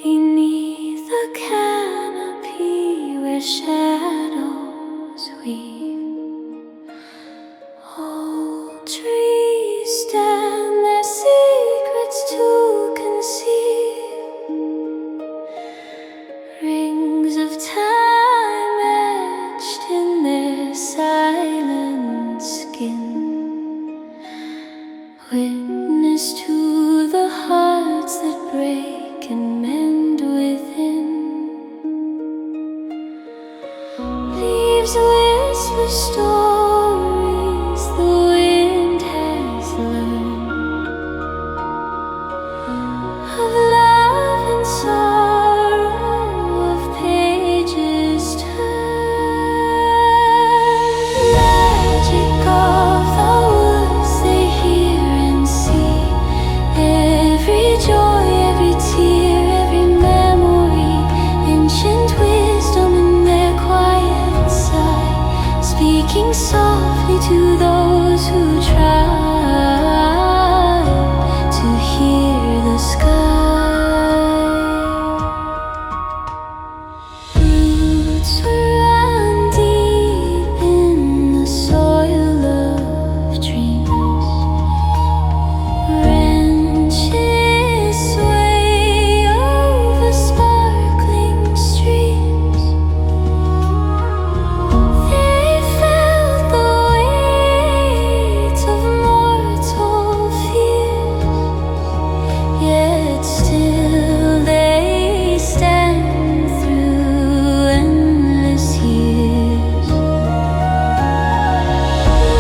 Beneath the canopy where shadows weave, old trees stand their secrets to conceal. Rings of time etched in their silent skin, witness to the hearts that break and mend within. Leaves whisper stories the wind has learned, of love and sorrow, of pages turned. Magic of the woods they hear and see, every joy, every tear, every memory, ancient wisdom in their quiet sigh, speaking softly to those who try to hear the sky. Roots run deep in the soil of dreams, branches sway over sparkling streams. They felt the weight of mortal fears, yet still they stand through endless years.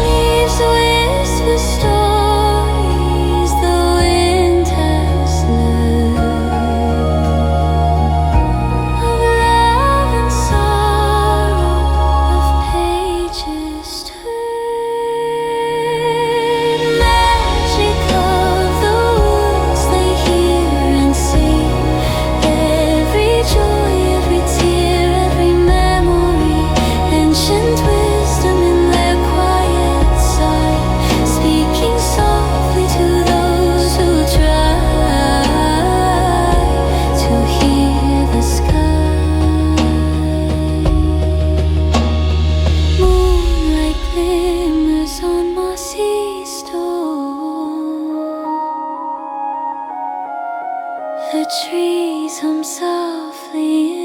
Leaves whisper stories the wind has learned, of love and sorrow, of pages turned. Magic of the woods they hear and see, every joy, every tear, every memory, ancient wisdom in their quiet sigh, speaking softly to those who try to hear the sky. Moonlight glimmers on mossy stone, the trees hum softly